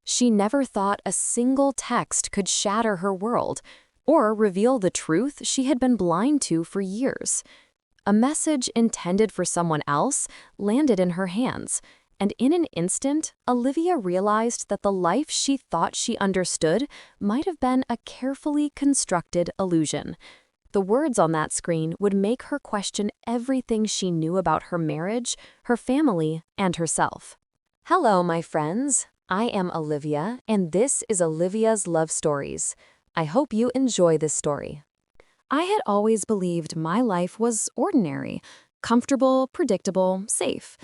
She never thought a single text could shatter her world or reveal the truth she had been blind to for years. A message intended for someone else landed in her hands, and in an instant, Olivia realized that the life she thought she understood might have been a carefully constructed illusion. The words on that screen would make her question everything she knew about her marriage, her family, and herself. Hello, my friends. I am Olivia, and this is Olivia's Love Stories. I hope you enjoy this story. I had always believed my life was ordinary, comfortable, predictable, safe.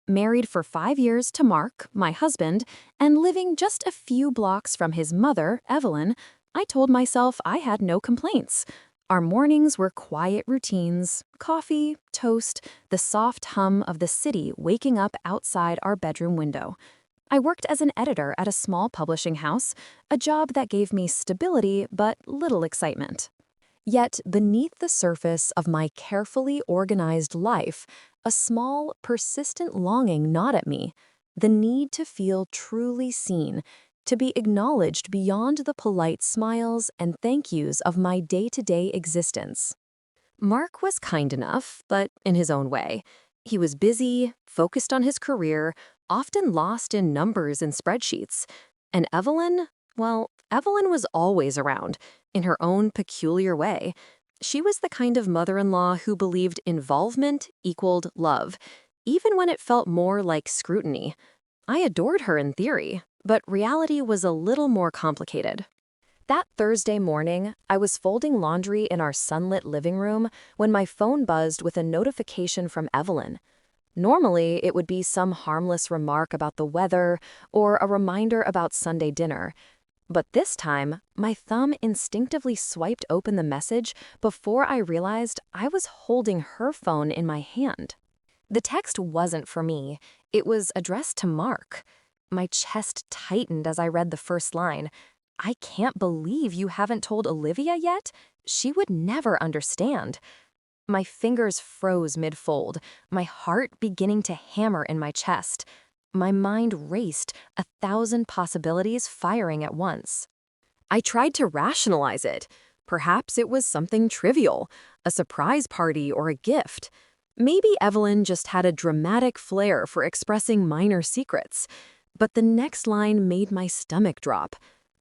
Married for 5 years to Mark, my husband, and living just a few blocks from his mother, Evelyn, I told myself I had no complaints. Our mornings were quiet routines, coffee, toast, the soft hum of the city waking up outside our bedroom window. I worked as an editor at a small publishing house, a job that gave me stability but little excitement. Yet beneath the surface of my carefully organized life, a small, persistent longing gnawed at me, the need to feel truly seen, to be acknowledged beyond the polite smiles and thank yous of my day-to-day existence. Mark was kind enough, but in his own way. He was busy, focused on his career, often lost in numbers and spreadsheets. And Evelyn? Well, Evelyn was always around, in her own peculiar way. She was the kind of mother-in-law who believed involvement equaled love, even when it felt more like scrutiny. I adored her in theory, but reality was a little more complicated. That Thursday morning, I was folding laundry in our sunlit living room when my phone buzzed with a notification from Evelyn. Normally, it would be some harmless remark about the weather or a reminder about Sunday dinner. But this time, my thumb instinctively swiped open the message before I realized I was holding her phone in my hand. The text wasn't for me. It was addressed to Mark. My chest tightened as I read the first line. I can't believe you haven't told Olivia yet? She would never understand. My fingers froze mid-fold, my heart beginning to hammer in my chest. My mind raced, 1,000 possibilities firing at once. I tried to rationalize it. Perhaps it was something trivial, a surprise party or a gift. Maybe Evelyn just had a dramatic flair for expressing minor secrets. But the next line made my stomach drop.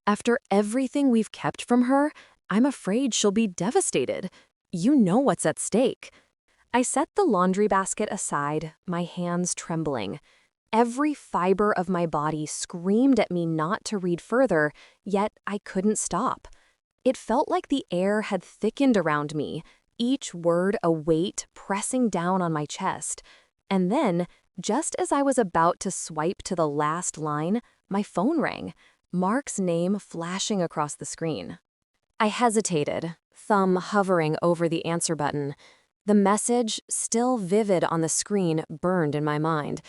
After everything we've kept from her, I'm afraid she'll be devastated. You know what's at stake. I set the laundry basket aside, my hands trembling. Every fiber of my body screamed at me not to read further, yet I couldn't stop. It felt like the air had thickened around me, each word a weight pressing down on my chest. And then, just as I was about to swipe to the last line, my phone rang. Mark's name flashing across the screen. I hesitated, thumb hovering over the answer button. The message, still vivid on the screen, burned in my mind.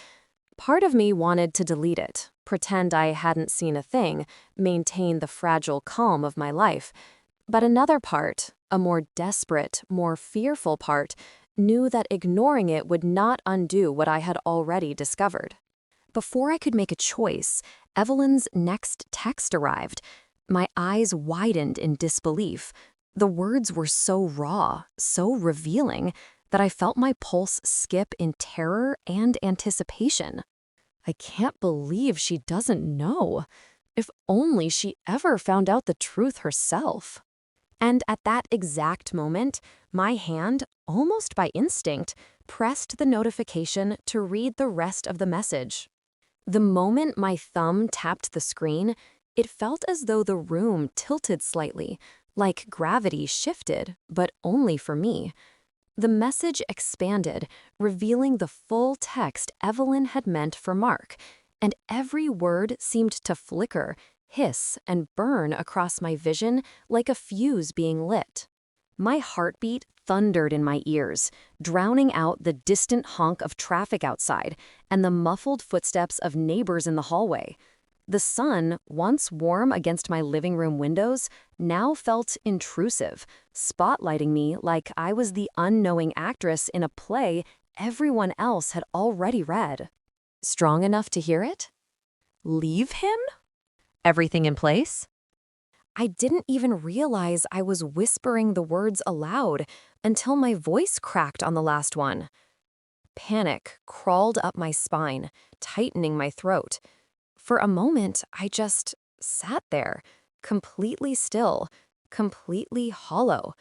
Part of me wanted to delete it, pretend I hadn't seen a thing, maintain the fragile calm of my life. But another part, a more desperate, more fearful part, knew that ignoring it would not undo what I had already discovered. Before I could make a choice, Evelyn's next text arrived. My eyes widened in disbelief. The words were so raw, so revealing, that I felt my pulse skip in terror and anticipation. I can't believe she doesn't know. If only she ever found out the truth herself. And at that exact moment, my hand, almost by instinct, pressed the notification to read the rest of the message. The moment my thumb tapped the screen, it felt as though the room tilted slightly, like gravity shifted, but only for me. The message expanded, revealing the full text Evelyn had meant for Mark, and every word seemed to flicker, hiss, and burn across my vision like a fuse being lit. My heartbeat thundered in my ears, drowning out the distant honk of traffic outside and the muffled footsteps of neighbors in the hallway. The sun, once warm against my living room windows, now felt intrusive, spotlighting me like I was the unknowing actress in a play everyone else had already read. Strong enough to hear it? Leave him? Everything in place? I didn't even realize I was whispering the words aloud until my voice cracked on the last one. Panic crawled up my spine, tightening my throat. For a moment, I just sat there, completely still, completely hollow.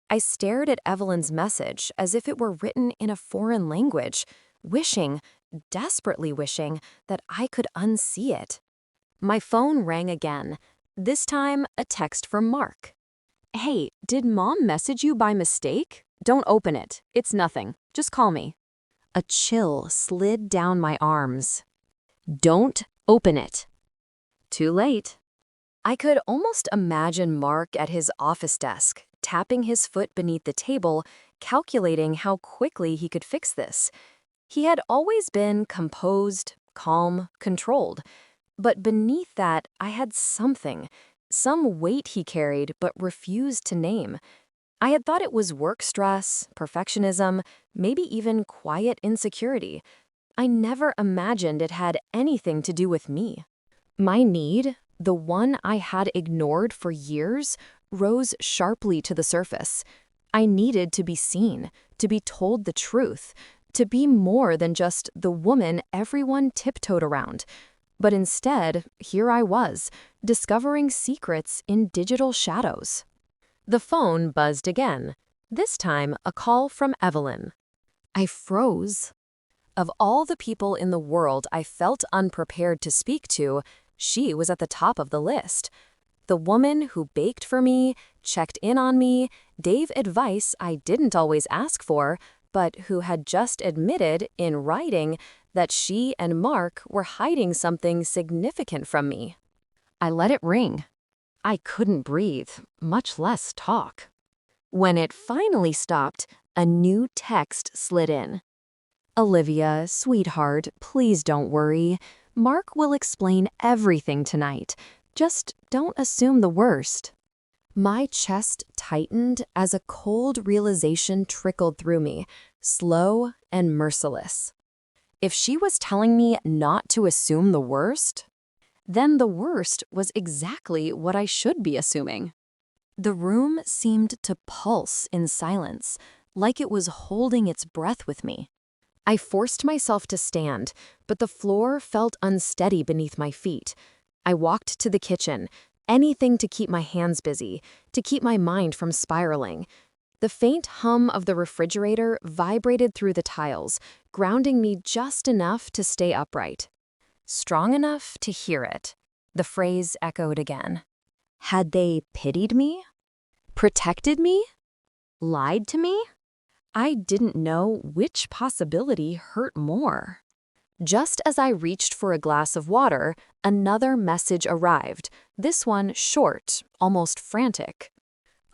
I stared at Evelyn's message as if it were written in a foreign language, wishing, desperately wishing, that I could unsee it. My phone rang again, this time a text from Mark. "Hey, did Mom message you by mistake? Don't open it. It's nothing. Just call me." A chill slid down my arms. Don't open it. Too late. I could almost imagine Mark at his office desk, tapping his foot beneath the table, calculating how quickly he could fix this. He had always been composed, calm, controlled. But beneath that, I had something, some weight he carried but refused to name. I had thought it was work stress, perfectionism, maybe even quiet insecurity. I never imagined it had anything to do with me. My need, the one I had ignored for years, rose sharply to the surface. I needed to be seen, to be told the truth, to be more than just the woman everyone tiptoed around. But instead, here I was, discovering secrets in digital shadows. The phone buzzed again, this time a call from Evelyn. I froze. Of all the people in the world I felt unprepared to speak to, she was at the top of the list. The woman who baked for me, checked in on me, gave advice I didn't always ask for, but who had just admitted, in writing, that she and Mark were hiding something significant from me. I let it ring. I couldn't breathe, much less talk. When it finally stopped, a new text slid in. "Olivia, sweetheart, please don't worry. Mark will explain everything tonight. Just don't assume the worst." My chest tightened as a cold realization trickled through me, slow and merciless. If she was telling me not to assume the worst, then the worst was exactly what I should be assuming. The room seemed to pulse in silence, like it was holding its breath with me. I forced myself to stand, but the floor felt unsteady beneath my feet. I walked to the kitchen, anything to keep my hands busy, to keep my mind from spiraling. The faint hum of the refrigerator vibrated through the tiles, grounding me just enough to stay upright. Strong enough to hear it. The phrase echoed again. Had they pitied me? Protected me? Lied to me? I didn't know which possibility hurt more. Just as I reached for a glass of water, another message arrived, this one short, almost frantic.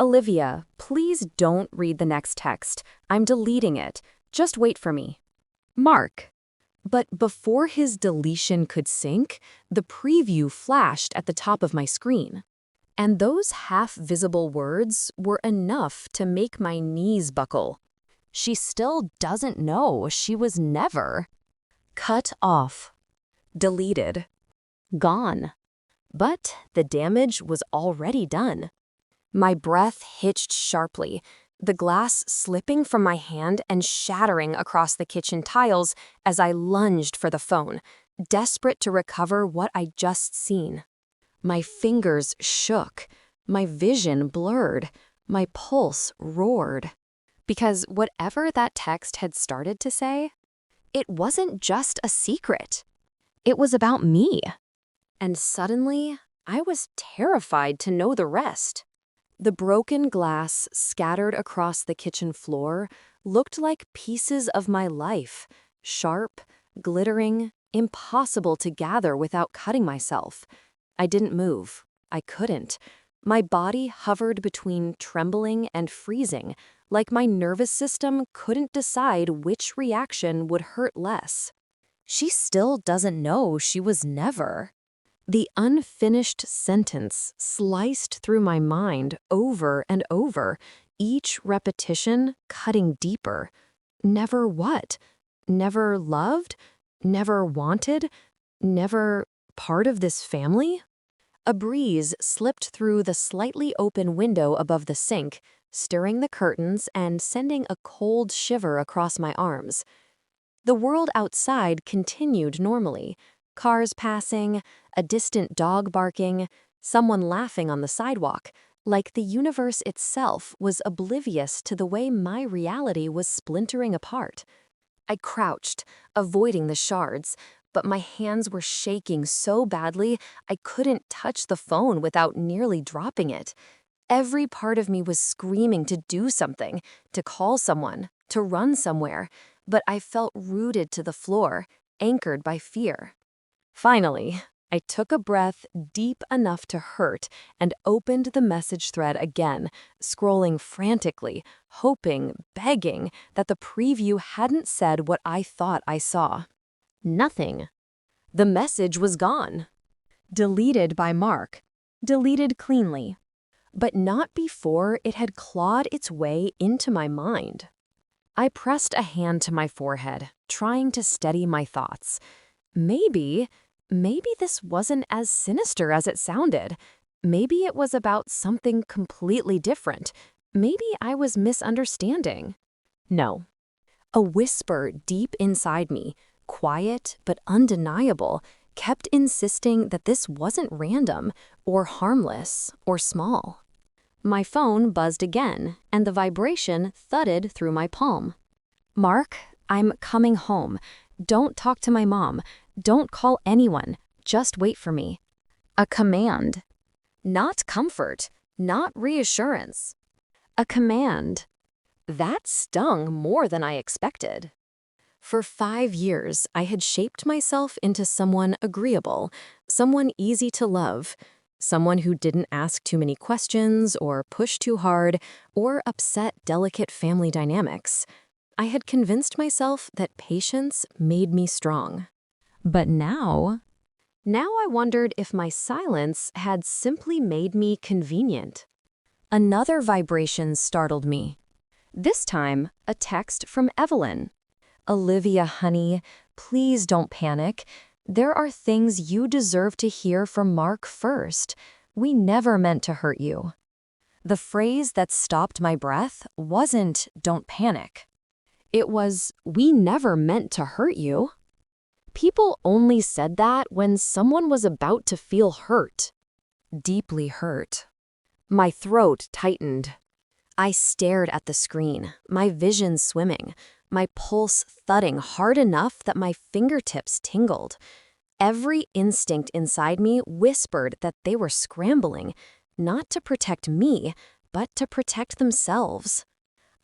"Olivia, please don't read the next text. I'm deleting it. Just wait for me. Mark." But before his deletion could sync, the preview flashed at the top of my screen. And those half-visible words were enough to make my knees buckle. She still doesn't know she was never. Cut off. Deleted. Gone. But the damage was already done. My breath hitched sharply, the glass slipping from my hand and shattering across the kitchen tiles as I lunged for the phone, desperate to recover what I'd just seen. My fingers shook, my vision blurred, my pulse roared. Because whatever that text had started to say, it wasn't just a secret. It was about me. And suddenly, I was terrified to know the rest. The broken glass scattered across the kitchen floor looked like pieces of my life, sharp, glittering, impossible to gather without cutting myself. I didn't move. I couldn't. My body hovered between trembling and freezing, like my nervous system couldn't decide which reaction would hurt less. She still doesn't know she was never. The unfinished sentence sliced through my mind over and over, each repetition cutting deeper. Never what? Never loved? Never wanted? Never part of this family? A breeze slipped through the slightly open window above the sink, stirring the curtains and sending a cold shiver across my arms. The world outside continued normally. Cars passing, a distant dog barking, someone laughing on the sidewalk, like the universe itself was oblivious to the way my reality was splintering apart. I crouched, avoiding the shards, but my hands were shaking so badly I couldn't touch the phone without nearly dropping it. Every part of me was screaming to do something, to call someone, to run somewhere, but I felt rooted to the floor, anchored by fear. Finally, I took a breath deep enough to hurt and opened the message thread again, scrolling frantically, hoping, begging that the preview hadn't said what I thought I saw. Nothing. The message was gone. Deleted by Mark. Deleted cleanly. But not before it had clawed its way into my mind. I pressed a hand to my forehead, trying to steady my thoughts. Maybe this wasn't as sinister as it sounded. Maybe it was about something completely different. Maybe I was misunderstanding. No. A whisper deep inside me, quiet but undeniable, kept insisting that this wasn't random or harmless or small. My phone buzzed again, and the vibration thudded through my palm. "Mark, I'm coming home. Don't talk to my mom. Don't call anyone. Just wait for me." A command. Not comfort, not reassurance. A command. That stung more than I expected. For 5 years, I had shaped myself into someone agreeable, someone easy to love, someone who didn't ask too many questions or push too hard or upset delicate family dynamics. I had convinced myself that patience made me strong. But now I wondered if my silence had simply made me convenient. Another vibration startled me. This time, a text from Evelyn. "Olivia, honey, please don't panic. There are things you deserve to hear from Mark first. We never meant to hurt you." The phrase that stopped my breath wasn't "don't panic." It was, "We never meant to hurt you." People only said that when someone was about to feel hurt. Deeply hurt. My throat tightened. I stared at the screen, my vision swimming, my pulse thudding hard enough that my fingertips tingled. Every instinct inside me whispered that they were scrambling, not to protect me, but to protect themselves.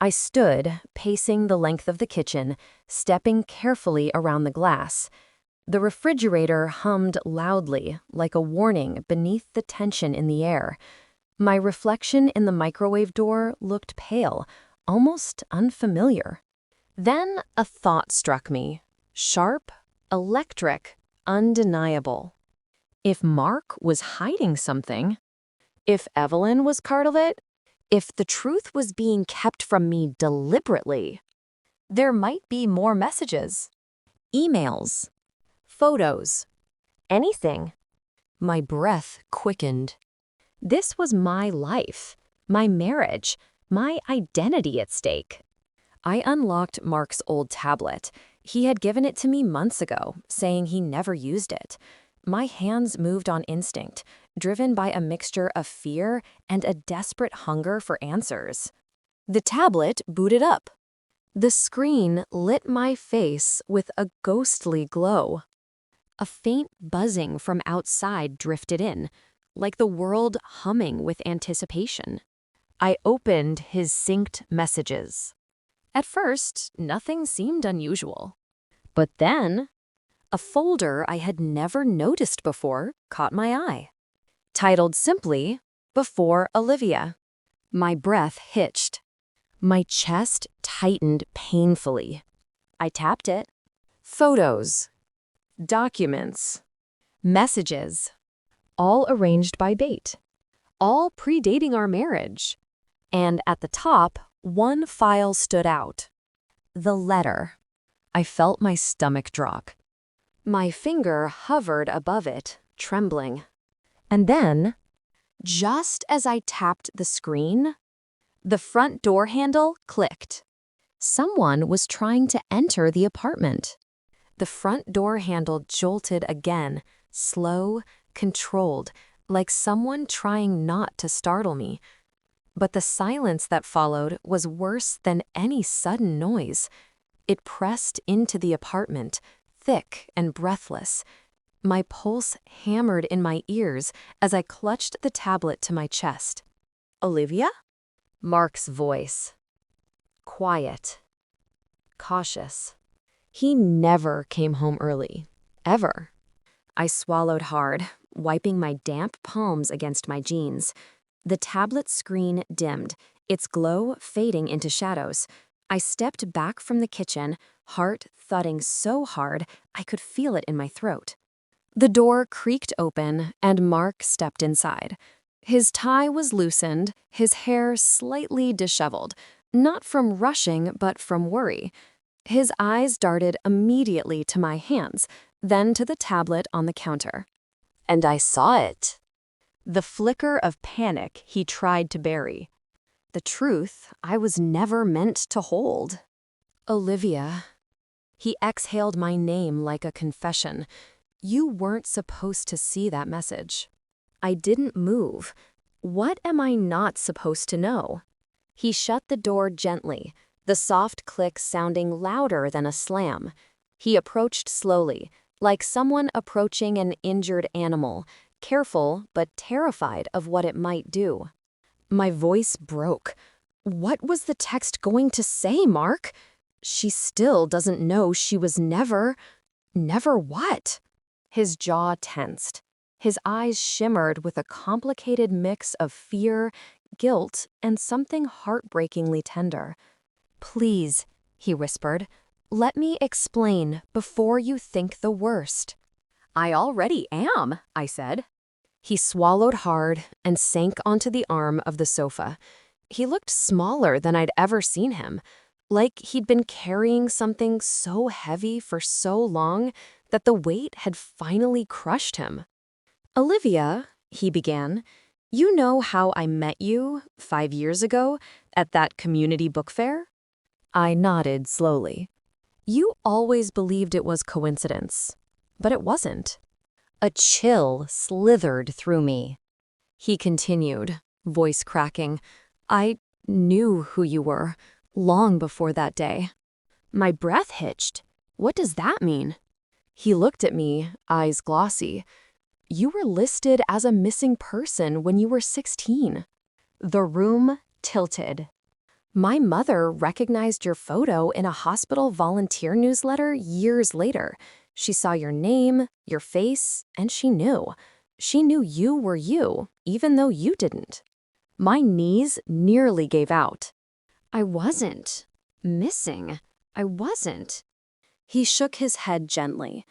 I stood, pacing the length of the kitchen, stepping carefully around the glass. The refrigerator hummed loudly, like a warning beneath the tension in the air. My reflection in the microwave door looked pale, almost unfamiliar. Then a thought struck me, sharp, electric, undeniable. If Mark was hiding something, if Evelyn was part of it, if the truth was being kept from me deliberately, there might be more messages, emails, photos, anything. My breath quickened. This was my life, my marriage, my identity at stake. I unlocked Mark's old tablet. He had given it to me months ago, saying he never used it. My hands moved on instinct, driven by a mixture of fear and a desperate hunger for answers. The tablet booted up. The screen lit my face with a ghostly glow. A faint buzzing from outside drifted in, like the world humming with anticipation. I opened his synced messages. At first, nothing seemed unusual. But then, a folder I had never noticed before caught my eye. Titled simply, "Before Olivia." My breath hitched. My chest tightened painfully. I tapped it. Photos. Documents. Messages. All arranged by date. All predating our marriage. And at the top, one file stood out. The letter. I felt my stomach drop. My finger hovered above it, trembling. And then, just as I tapped the screen, the front door handle clicked. Someone was trying to enter the apartment. The front door handle jolted again, slow, controlled, like someone trying not to startle me. But the silence that followed was worse than any sudden noise. It pressed into the apartment, thick and breathless. My pulse hammered in my ears as I clutched the tablet to my chest. "Olivia?" Mark's voice. Quiet. Cautious. He never came home early. Ever. I swallowed hard, wiping my damp palms against my jeans. The tablet screen dimmed, its glow fading into shadows. I stepped back from the kitchen, heart thudding so hard I could feel it in my throat. The door creaked open, and Mark stepped inside. His tie was loosened, his hair slightly disheveled, not from rushing but from worry. His eyes darted immediately to my hands, then to the tablet on the counter. And I saw it. The flicker of panic he tried to bury. The truth I was never meant to hold. "Olivia." He exhaled my name like a confession. "You weren't supposed to see that message." I didn't move. What am I not supposed to know? He shut the door gently, the soft click sounding louder than a slam. He approached slowly, like someone approaching an injured animal, careful but terrified of what it might do. My voice broke. What was the text going to say, Mark? She still doesn't know she was never... Never what? His jaw tensed. His eyes shimmered with a complicated mix of fear, guilt, and something heartbreakingly tender. "Please," he whispered, "let me explain before you think the worst." "I already am," I said. He swallowed hard and sank onto the arm of the sofa. He looked smaller than I'd ever seen him, like he'd been carrying something so heavy for so long that the weight had finally crushed him. "Olivia," he began, "you know how I met you 5 years ago at that community book fair?" I nodded slowly. "You always believed it was coincidence, but it wasn't." A chill slithered through me. He continued, voice cracking, "I knew who you were, long before that day." My breath hitched. What does that mean? He looked at me, eyes glossy. "You were listed as a missing person when you were 16. The room tilted. "My mother recognized your photo in a hospital volunteer newsletter years later. She saw your name, your face, and she knew. She knew you were you, even though you didn't." My knees nearly gave out. "I wasn't missing. I wasn't." He shook his head gently.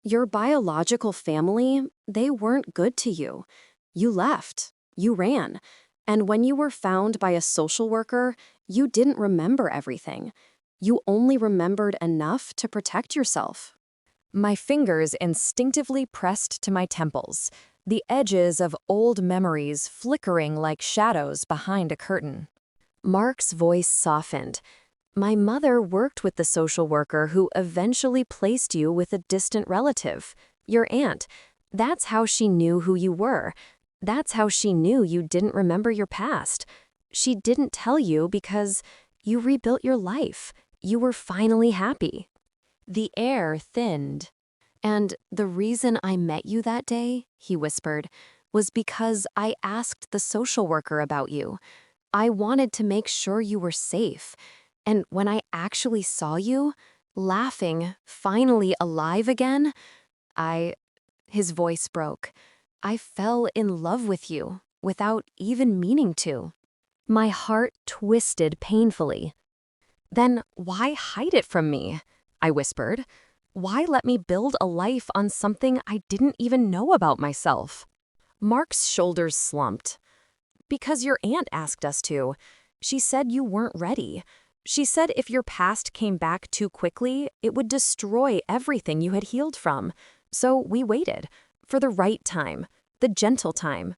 "Your biological family, they weren't good to you. You left. You ran. And when you were found by a social worker, you didn't remember everything. You only remembered enough to protect yourself." My fingers instinctively pressed to my temples, the edges of old memories flickering like shadows behind a curtain. Mark's voice softened. "My mother worked with the social worker who eventually placed you with a distant relative, your aunt. That's how she knew who you were. That's how she knew you didn't remember your past. She didn't tell you because you rebuilt your life. You were finally happy." The air thinned. "And the reason I met you that day," he whispered, "was because I asked the social worker about you. I wanted to make sure you were safe. And when I actually saw you, laughing, finally alive again, His voice broke. "I fell in love with you, without even meaning to." My heart twisted painfully. "Then why hide it from me?" I whispered. "Why let me build a life on something I didn't even know about myself?" Mark's shoulders slumped. "Because your aunt asked us to. She said you weren't ready. She said if your past came back too quickly, it would destroy everything you had healed from. So we waited. For the right time. the gentle time.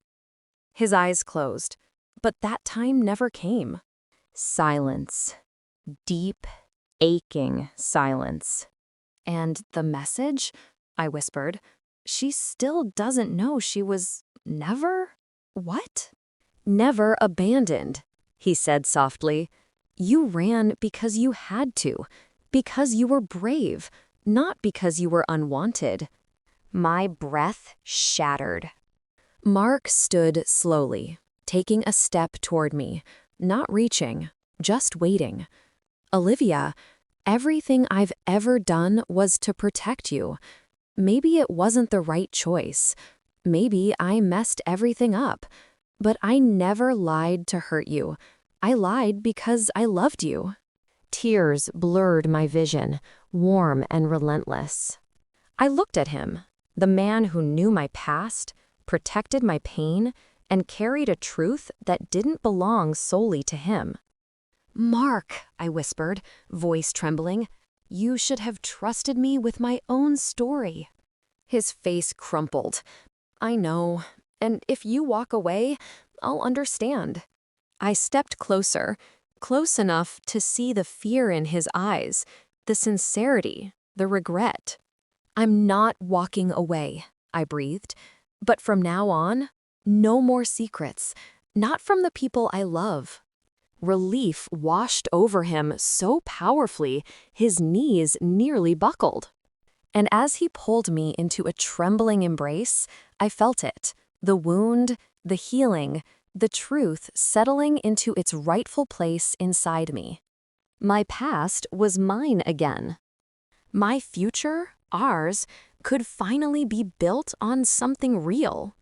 His eyes closed, but that time never came. Silence. Deep, aching silence. And the message? I whispered. She still doesn't know she was never? What? Never abandoned, he said softly. You ran because you had to, because you were brave, not because you were unwanted. My breath shattered. Mark stood slowly, taking a step toward me, not reaching, just waiting. Olivia, everything I've ever done was to protect you. Maybe it wasn't the right choice. Maybe I messed everything up. But I never lied to hurt you. I lied because I loved you. Tears blurred my vision, warm and relentless. I looked at him, the man who knew my past, protected my pain, and carried a truth that didn't belong solely to him. Mark, I whispered, voice trembling, you should have trusted me with my own story. His face crumpled. I know, and if you walk away, I'll understand. I stepped closer, close enough to see the fear in his eyes, the sincerity, the regret. I'm not walking away, I breathed. But from now on, no more secrets, not from the people I love. Relief washed over him so powerfully, his knees nearly buckled. And as he pulled me into a trembling embrace, I felt it, the wound, the healing, the truth settling into its rightful place inside me. My past was mine again. My future, ours, could finally be built on something real.